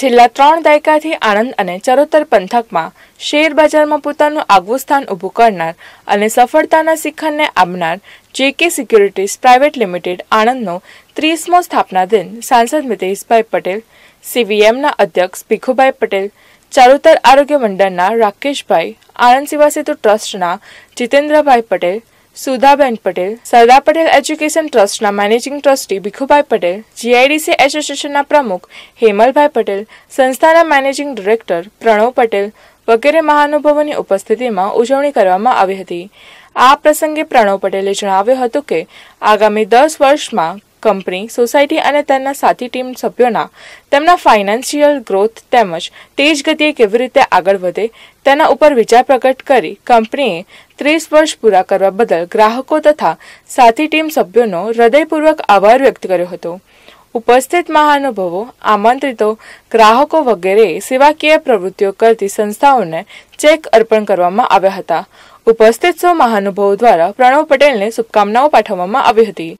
છેલ્લા 3 દાયકાથી આણંદ અને ચરોતર પંથકમાં શેર બજારમાં પોતાનું આગવું સ્થાન ઊભું કરનાર અને સફળતાના શિખરને આંબનાર જેકે સિક્યુરિટીઝ પ્રાઇવેટ લિમિટેડ આણંદનો 30મો સ્થાપના દિન સાંસદ મિતેશભાઈ પટેલ, સીવીએમના અધ્યક્ષ ભીખુભાઈ પટેલ, ચરોતર આરોગ્ય મંડળના રાકેશભાઈ, આણંદ સેવા સેતુ ટ્રસ્ટના જીતેન્દ્રભાઈ પટેલ, સુધાબેન પટેલ, સરદાર પટેલ એજ્યુકેશન ટ્રસ્ટના managing trustee Bhikhubhai Patel, GIDC એસોસિએશનના પ્રમુખ હેમલભાઈ પટેલ, સંસ્થાના મેનેજિંગ ડિરેક્ટર પ્રણવ પટેલ વગેરે મહાનુભાવોની ઉપસ્થિતિમાં ઉજવણી કરવામાં આવી હતી। આ પ્રસંગે પ્રણવ પટેલે જણાવ્યું હતું કે આગામી 10 વર્ષમાં કંપની, સોસાયટી અને તેના સાથી ટીમ સભ્યોના તેમના ફાઇનાન્શિયલ ગ્રોથ તેમજ તેજ ગતિએ કેવી રીતે આગળ વધે તેના ઉપર વિચાર પ્રકટ કરી કંપનીએ 30 વર્ષ પૂરા કરવા બદલ ગ્રાહકો તથા સાથી ટીમ સભ્યોનો હૃદયપૂર્વક આભાર વ્યક્ત કર્યો હતો। ઉપસ્થિત મહાનુભાવો, આમંત્રિતો, ગ્રાહકો વગેરે સેવાકીય પ્રવૃત્તિઓ કરતી સંસ્થાઓને ચેક અર્પણ કરવામાં આવ્યા હતા। ઉપસ્થિત સૌ મહાનુભાવો દ્વારા પ્રણવ પટેલને શુભકામનાઓ પાઠવવામાં આવી હતી।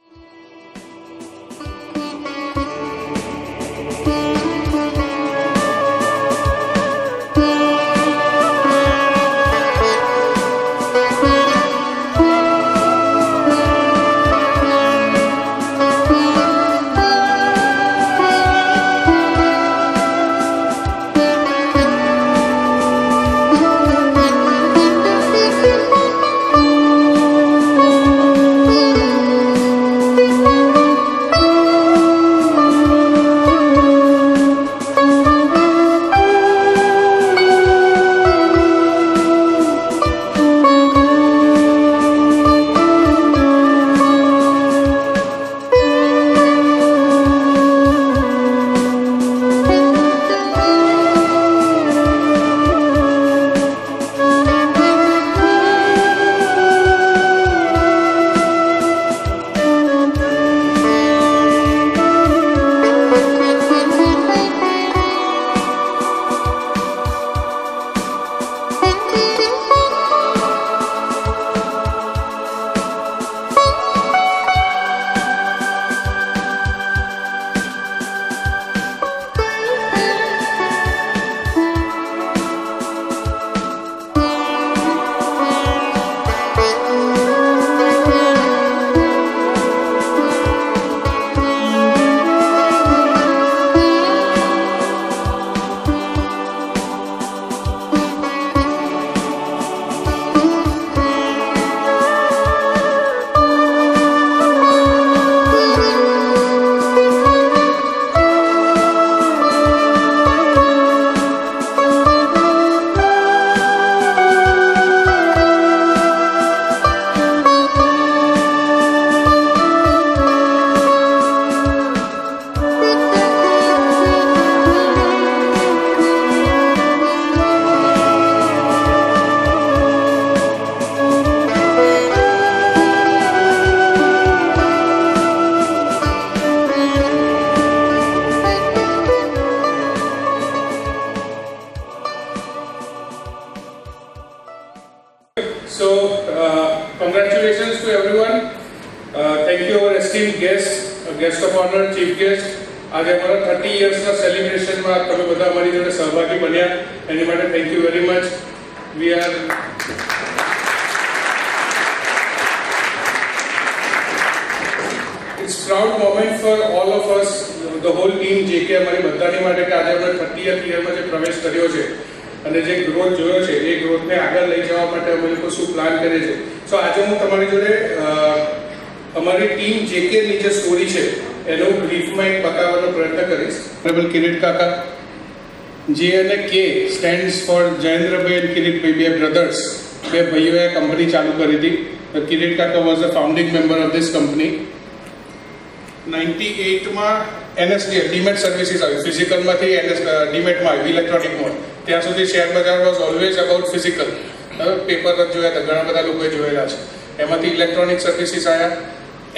So, congratulations to everyone. Thank you our esteemed guests, guest of honor, chief guest. आज हमारा 30 years का celebration में आप कभी बता हमारी जोड़े सहभागी बनिया, एनी माटे thank you very much. We are it's proud moment for all of us, the whole team JK हमारी बधानी माटे कि आज हमने 30th year में जो प्रवेश करियो छे અને જે ગ્રોથ જોયો છે એ ગ્રોથને આગળ લઈ જવા માટે અમે લોકો શું પ્લાન કરે છે। સો આજે હું તમારી જોડે અમારી ટીમ જેકે ની જે સ્ટોરી છે એનો બ્રીફમાં એક બતાવવાનો પ્રયત્ન કરીશ। ઓનરેબલ કિરીટ કાકા, જે અને કે stands for Jayendrabhai and Kiritbhai, બે બ્રધર્સ, બે ભાઈઓએ કંપની ચાલુ કરી હતી। કિરીટ કાકા was the founding member of this company. 98 માં એનએસડી ડીમેટ સર્વિસીસ આવી, ફિઝિકલમાંથી ડીમેટમાં આવી, ઇલેક્ટ્રોનિક મોડ। ત્યાં સુધી શેર બજાર was always about physical, paper જ જોયા હતા, ઘણા બધા લોકોએ જોયેલા છે। એમાંથી ઇલેક્ટ્રોનિક સર્વિસીસ આવ્યા।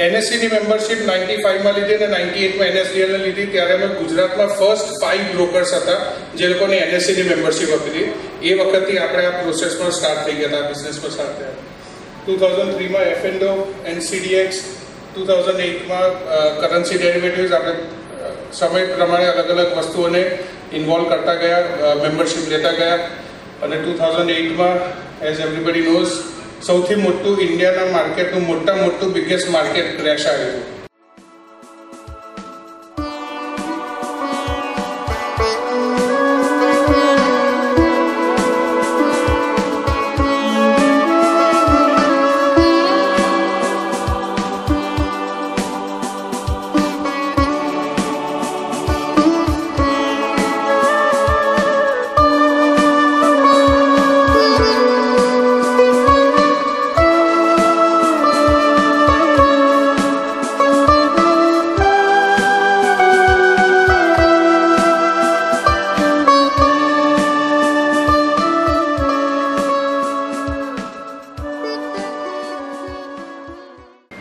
એનએસસીની મેમ્બરશિપ 95 માં લીધી અને 98 માં એનએસડીએલને લીધી। ત્યારે અમે ગુજરાતમાં ફર્સ્ટ 5 બ્રોકર્સ હતા જે લોકોને એનએસસીની મેમ્બરશિપ આપી હતી। એ વખતથી આપણે આ પ્રોસેસમાં સ્ટાર્ટ થઈ ગયા હતા, બિઝનેસમાં સ્ટાર્ટ થયા। 2003 માં એફએનડો, એનસીડીએક્સ, 2008 માં કરન્સી ડેરિવેટિવ્સ આપણે સમય પ્રમાણે અલગ અલગ વસ્તુઓને ઇન્વોલ્વ કરતા ગયા, મેમ્બરશિપ લેતા ગયા અને 2008માં એઝ એવરીબડી નોઝ સૌથી મોટું ઇન્ડિયાના માર્કેટનું મોટું બિગેસ્ટ માર્કેટ ક્રેશ આવ્યું.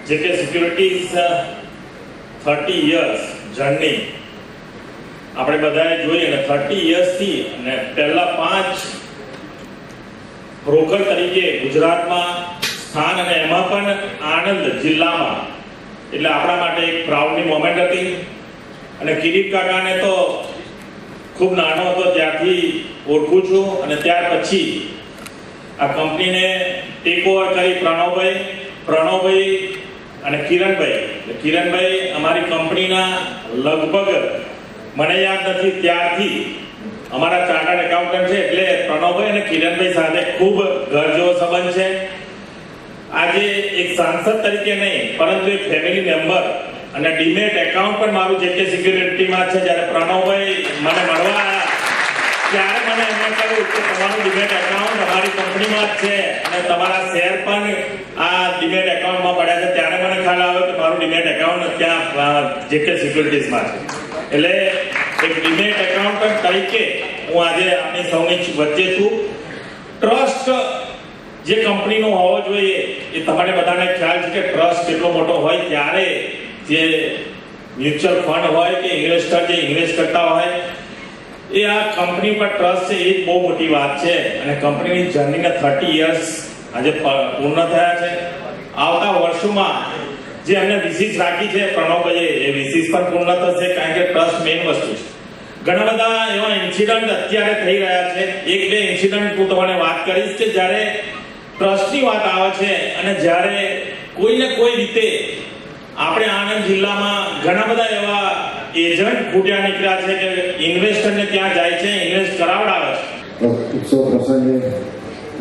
JK Securities 30 years journey આપણે બધાએ જોઈએ ને 30 years થી અને પહેલા 5 બ્રોકર તરીકે ગુજરાતમાં સ્થાન અને એમાં પણ આણંદ જિલ્લામાં, એટલે આપણા માટે એક પ્રાઉડની મોમેન્ટ હતી. અને કિરીટ કાકાને તો ખૂબ નાનો હતો ત્યારથી ઓળખું છું અને ત્યાર પછી આ કંપનીને ટેક ઓવર કરી પ્રણવભાઈ અને કિરણભાઈ અમારી કંપનીના લગભગ મને યાદ નથી ત્યારથી અમારા ચાર્ટર્ડ એકાઉન્ટન્ટ છે, એટલે પ્રણવભાઈ અને કિરણભાઈ સાથે ખૂબ ઘર જેવો સંબંધ છે. આજે એક સાંસદ તરીકે નહીં પરંતુ એક ફેમિલી મેમ્બર અને ડીમેટ એકાઉન્ટ પણ મારું JK સિક્યુરિટીમાં છે. જ્યારે પ્રણવભાઈ મને મળવા ત્યારે મને એમણે કહ્યું કે તમારું ડીમેટ એકાઉન્ટ અમારી કંપનીમાં જ છે અને તમારા શેર પણ આ ડીમેટ એકાઉન્ટમાં પડ્યા છે. ત્યારે મને ખ્યાલ આવ્યો કે મારું ડીમેટ એકાઉન્ટ ત્યાં JK સિક્યુરિટીઝમાં છે. એટલે એક ડીમેટ એકાઉન્ટન્ટ તરીકે હું આજે આપણી સૌની વચ્ચે છું. ટ્રસ્ટ જે કંપનીનો હોવો જોઈએ એ તમારે બધાને ખ્યાલ છે કે ટ્રસ્ટ કેટલો મોટો હોય ત્યારે જે મ્યુચ્યુઅલ ફંડ હોય કે ઇન્વેસ્ટર જે ઇન્વેસ્ટ કરતા હોય એ આ કંપની પર ટ્રસ્ટ છે, એ બહુ મોટી વાત છે. અને કંપનીની જર્નીના 30 યર્સ આજે પૂર્ણ થયા છે. આવતા વર્ષોમાં જે અમને વિશેષ રાખી છે પ્રણવભાઈએ, એ વિશેષ પણ પૂર્ણ થશે, કારણ કે ટ્રસ્ટ મેઇન વસ્તુ છે. ઘણા બધા એવા ઇન્સિડન્ટ અત્યારે થઈ રહ્યા છે. એક બે ઇન્સિડન્ટ હું તમને વાત કરીશ કે જ્યારે ટ્રસ્ટની વાત આવે છે અને જ્યારે કોઈને કોઈ રીતે આપણે આણંદ જિલ્લામાં ઘણા બધા એવા એજન્ટ ખૂટ્યા નીકળ્યા છે કે ઇન્વેસ્ટરને ત્યાં જાય છે, ઇન્વેસ્ટ કરાવડાવે છે. ઉત્સવ પ્રસંગે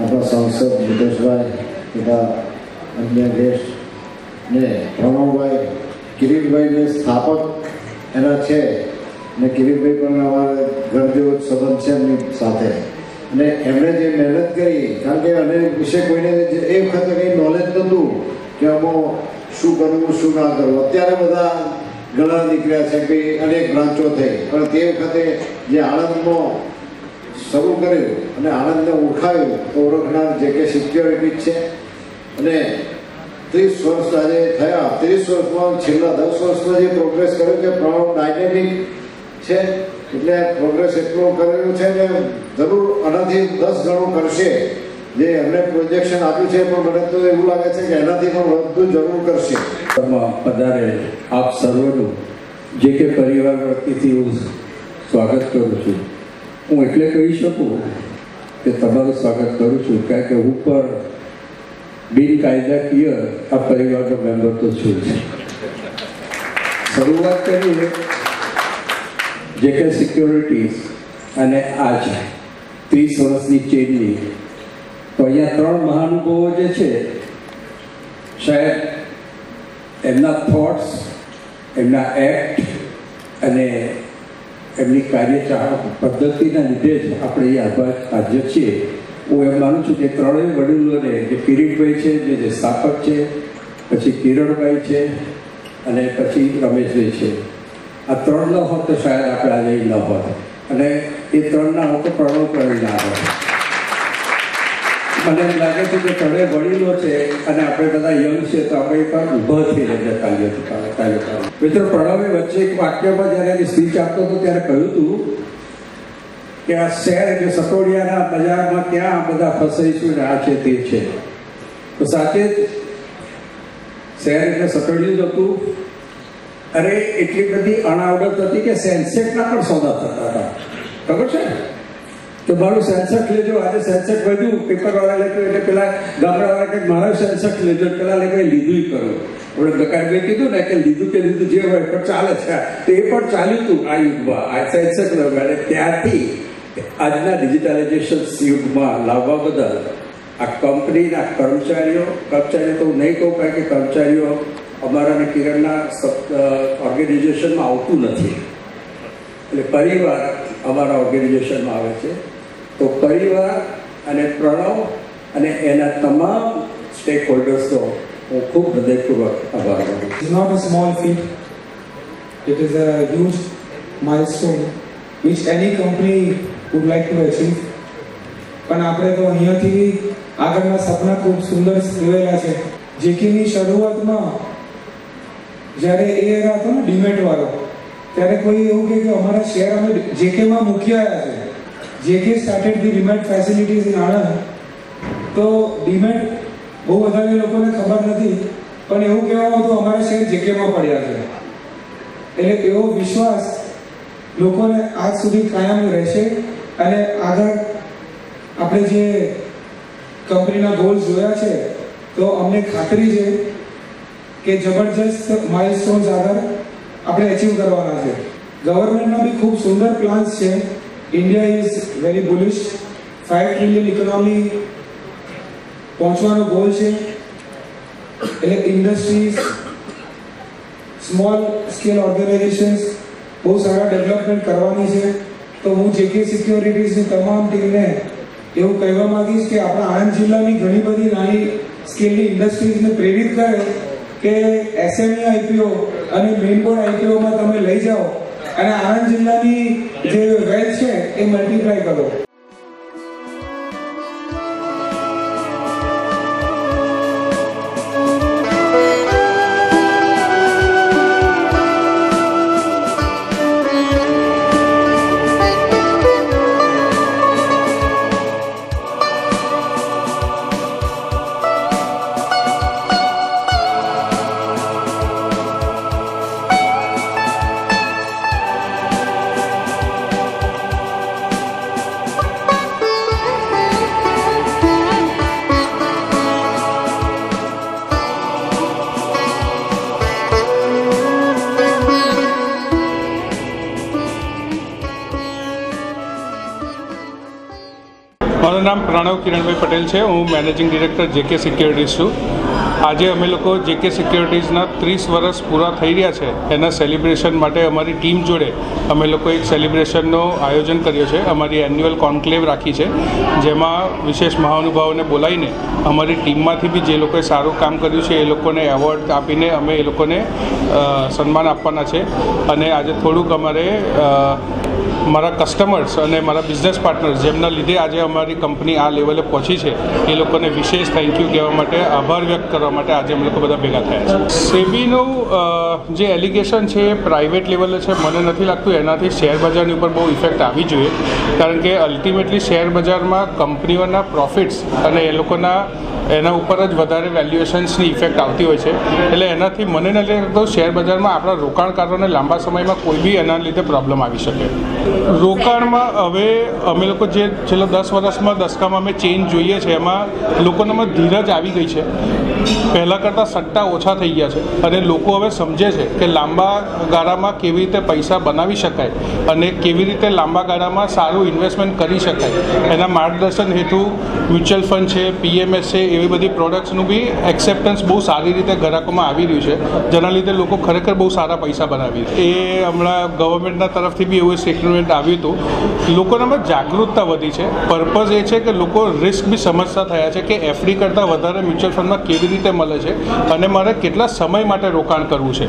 આપણા સાંસદ મુકેશભાઈ તથા અન્ય ગેસ્ટ ને પ્રણવભાઈ, કિરીટભાઈને સ્થાપક એના છે ને કિરીટભાઈ પણ અમારે ઘર જેવો સંબંધ છે એમની સાથે. અને એમણે જે મહેનત કરી, કારણ કે એને વિશે કોઈને એ વખતે કંઈ નોલેજ નહોતું કે આમાં શું કરવું શું ના કરવું. અત્યારે બધા ઘણા નીકળ્યા છે કે અનેક બ્રાન્ચો થઈ, પણ તે વખતે જે આણંદમાં શરૂ કર્યું અને આણંદને ઓળખાયું તો ઓળખનાર JK સિક્યોરિટી છે. અને 30 વર્ષ આજે થયા. 30 વર્ષમાં છેલ્લા 10 વર્ષમાં જે પ્રોગ્રેસ કર્યો કે પ્રણવ ડાયનેમિક છે, એટલે પ્રોગ્રેસ એટલો કરેલું છે ને જરૂર આનાથી 10 ગણું કરશે. જે એમને પ્રોજેક્શન આપ્યું છે પણ મને તો એવું લાગે છે કે એનાથી પણ વધુ જરૂર કરશે. પધારે આપ સર્વનું JK પરિવાર વતીથી હું સ્વાગત કરું છું. હું એટલે કહી શકું કે તમારું સ્વાગત કરું છું કારણ કે હું પણ બિનકાયદાકીય આ પરિવારનો મેમ્બર તો છું. શરૂઆત કરીએ JK સિક્યોરિટીઝ અને આજ 30 વર્ષની ચેનની, તો અહીંયા 3 મહાનુભાવો જે છે, શાયદ એમના થોટ્સ, એમના એક્ટ અને એમની કાર્યચાહક પદ્ધતિના લીધે જ આપણે અહીંયા હાજર છીએ. હું એમ માનું છું કે 3 વડીલોને, જે કિરીટભાઈ છે જે સ્થાપક છે, પછી કિરણભાઈ છે અને પછી રમેશભાઈ છે, આ 3 ન હોત તો શાયદ આપણે આજે ન હોત. અને એ 3 ના હોત તો પ્રણવ ના હોત. મને એમ લાગે છે કે 3 વડીલો છે અને આપણે બધા યંગ છે તો આપણે પણ ઊભા થઈ જતા કાર્ય. મિત્રો, પ્રણવે વચ્ચે એક વાક્યમાં જ્યારે એની સ્પીચ આપતો હતો ત્યારે કહ્યું હતું કે આ શહેર એટલે સટોડિયાના બજારમાં ક્યાં બધા ફસાઈશું ને આ છે તે છે. તો સાચે જ શહેર એટલે સટોડિયું જ હતું. અરે એટલી બધી અણાવડત હતી કે સેન્સેક્સના પણ સોદા થતા હતા, ખબર છે? તો મારું સેન્સેક્સ લેજો, આજે સેન્સેક્સ વધ્યું, પેપરવાળા લેતો એટલે પેલા ગામડાવાળા કંઈક મારા સેન્સેક્સ લેજો, પેલા લેવા લીધું કરું. આપણે ગકારભાઈ કીધું ને કે લીધું કે લીધું જે હોય પણ ચાલે છે, તો એ પણ ચાલ્યું હતું આ યુગમાં, આ સેન્સેક્સ અને ત્યારથી આજના ડિજિટલાઇઝેશન યુગમાં લાવવા બદલ આ કંપનીના કર્મચારીઓ તો હું નહીં કહું, કારણ કે કર્મચારીઓ અમારા અને કિરણના ઓર્ગેનાઇઝેશનમાં આવતું નથી, એટલે પરિવાર અમારા ઓર્ગેનાઇઝેશનમાં આવે છે. તો પરિવાર અને પ્રણવ અને એના તમામ સ્ટેક હોલ્ડર્સનો હું ખૂબ હૃદયપૂર્વક આભાર માનું. It's not a small feat. It is a huge milestone which any company would like to achieve. પણ આપણે તો અહીંયાથી આગળના સપના ખૂબ સુંદર જોયેલા છે. જેકેની શરૂઆતમાં જ્યારે એ એરા હતો ને ડીમેટ વાળો, ત્યારે કોઈ એવું કહે કે અમારા શેર અમે જેકેમાં મૂકી આવ્યા છે. JK started the demat facilities in Anand. તો ડીમેટ બહુ વધારે લોકોને ખબર નથી, પણ એવું કહેવામાં હતું અમારા શેર જેકેમાં પડ્યા છે. એટલે એવો વિશ્વાસ લોકોને આજ સુધી કાયમ રહેશે. અને આગળ આપણે જે કંપનીના ગોલ્સ જોયા છે, તો અમને ખાતરી છે કે જબરજસ્ત માઇલસ્ટોન્સ આગળ આપણે અચીવ કરવાના છે. ગવર્મેન્ટના બી ખૂબ સુંદર પ્લાન્સ છે. India is very bullish. 5 trillion economy પહોંચવાનો ગોલ છે. એટલે ઇન્ડસ્ટ્રીઝ, સ્મોલ સ્કેલ ઓર્ગેનાઇઝેશન્સ બહુ સારા ડેવલપમેન્ટ કરવાની છે. તો હું જેકે સિક્યોરિટીઝની તમામ ટીમને એવું કહેવા માંગીશ કે આપણા આણંદ જિલ્લાની ઘણી બધી નાની સ્કેલની ઇન્ડસ્ટ્રીઝને પ્રેરિત કરે કે એસએમઈ આઈપીઓ અને મેઇન બોર્ડ આઈપીઓમાં તમે લઈ જાઓ અને આણંદ જિલ્લાની જે વેલ્થ છે એ મલ્ટીપ્લાય કરો. મારું નામ પ્રણવ કિરણભાઈ પટેલ છે. હું મેનેજિંગ ડિરેક્ટર જેકે સિક્યોરિટીઝ છું. આજે અમે લોકો જેકે સિક્યોરિટીઝના 30 વર્ષ પૂરા થઈ રહ્યા છે, એના સેલિબ્રેશન માટે અમારી ટીમ જોડે અમે લોકો એક સેલિબ્રેશનનો આયોજન કર્યો છે. અમારી એન્યુઅલ કોન્ક્લેવ રાખી છે, જેમાં વિશેષ મહાનુભાવોને બોલાવીને અમારી ટીમમાંથી બી જે લોકોએ સારું કામ કર્યું છે એ લોકોને એવોર્ડ આપીને અમે એ લોકોને સન્માન આપવાના છે. અને આજે થોડુંક અમારે મારા કસ્ટમર્સ અને મારા બિઝનેસ પાર્ટનર્સ જેમના લીધે આજે અમારી કંપની આ લેવલે પહોંચી છે, એ લોકોને વિશેષ થેન્ક યુ કહેવા માટે, આભાર વ્યક્ત કરવા માટે આજે અમે લોકો બધા ભેગા થયા છે. સેબીનું જે એલિગેશન છે એ પ્રાઇવેટ લેવલે છે. મને નથી લાગતું એનાથી શેર બજારની ઉપર બહુ ઇફેક્ટ આવી જોઈએ, કારણ કે અલ્ટિમેટલી શેર બજારમાં કંપનીઓના પ્રોફિટ્સ અને એ લોકોના એના ઉપર જ વધારે વેલ્યુએશન્સની ઇફેક્ટ આવતી હોય છે. એટલે એનાથી મને નથી લાગતું શેર બજારમાં આપણા રોકાણકારોને લાંબા સમયમાં કોઈ બી એના લીધે પ્રોબ્લેમ આવી શકે. રોકાણમાં હવે અમે લોકો જે છેલ્લા 10 વર્ષમાં દસકામાં અમે ચેન્જ જોઈએ છે, એમાં લોકોનામાં ધીરજ આવી ગઈ છે. પહેલાં કરતાં સટ્ટા ઓછા થઈ ગયા છે અને લોકો હવે સમજે છે કે લાંબા ગાળામાં કેવી રીતે પૈસા બનાવી શકાય અને કેવી રીતે લાંબા ગાળામાં સારું ઇન્વેસ્ટમેન્ટ કરી શકાય. એના માર્ગદર્શન હેતુ મ્યુચ્યુઅલ ફંડ છે, પીએમએસ છે, એવી બધી પ્રોડક્ટ્સનું બી એક્સેપ્ટન્સ બહુ સારી રીતે ગ્રાહકોમાં આવી રહ્યું છે, જેના લીધે લોકો ખરેખર બહુ સારા પૈસા બનાવી. એ હમણાં ગવર્મેન્ટના તરફથી બી એવું સ્ટેટમેન્ટ આવ્યું હતું. લોકોનામાં જાગૃતતા વધી છે. પર્પઝ એ છે કે લોકો રિસ્ક બી સમજતા થયા છે કે એફડી કરતાં વધારે મ્યુચ્યુઅલ ફંડમાં કેવી રીતે મળે છે અને મારે કેટલા સમય માટે રોકાણ કરવું છે.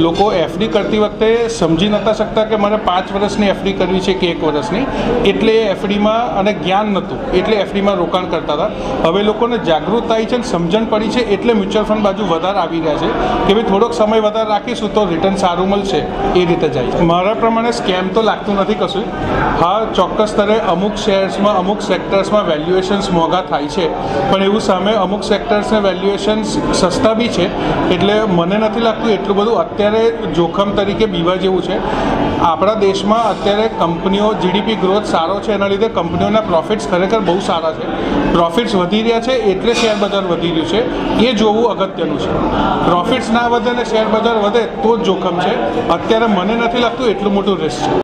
લોકો એફડી કરતી વખતે સમજી નહોતા શકતા કે મારે 5 વર્ષની એફડી કરવી છે કે 1 વર્ષની, એટલે એફડીમાં અને જ્ઞાન નહોતું એટલે એફડીમાં રોકાણ કરતા હતા. હવે લોકોને જાગૃત જાગૃત થઈ છે અને સમજણ પડી છે એટલે મ્યુચ્યુઅલ ફંડ બાજુ વધારે આવી રહ્યા છે કે ભાઈ થોડોક સમય વધારે રાખીશું તો રિટર્ન સારું મળશે, એ રીતે જાય છે. મારા પ્રમાણે સ્કેમ તો લાગતું નથી કશું. હા, ચોક્કસ સ્તરે અમુક શેર્સમાં અમુક સેક્ટર્સમાં વેલ્યુએશન્સ મોંઘા થાય છે, પણ એવું સામે અમુક સેક્ટર્સને વેલ્યુએશન્સ સસ્તા બી છે, એટલે મને નથી લાગતું એટલું બધું અત્યારે જોખમ તરીકે બીવા જેવું છે. આપણા દેશમાં અત્યારે કંપનીઓ જીડીપી ગ્રોથ સારો છે, એના લીધે કંપનીઓના પ્રોફિટ્સ ખરેખર બહુ સારા છે. પ્રોફિટ્સ વધી રહ્યા છે એટલે શેર બજાર વધી રહ્યું છે, એ જોવું અગત્યનું છે. પ્રોફિટ્સ ના વધે ને શેર બજાર વધે તો જ જોખમ છે. અત્યારે મને નથી લાગતું એટલું મોટું રિસ્ક છે.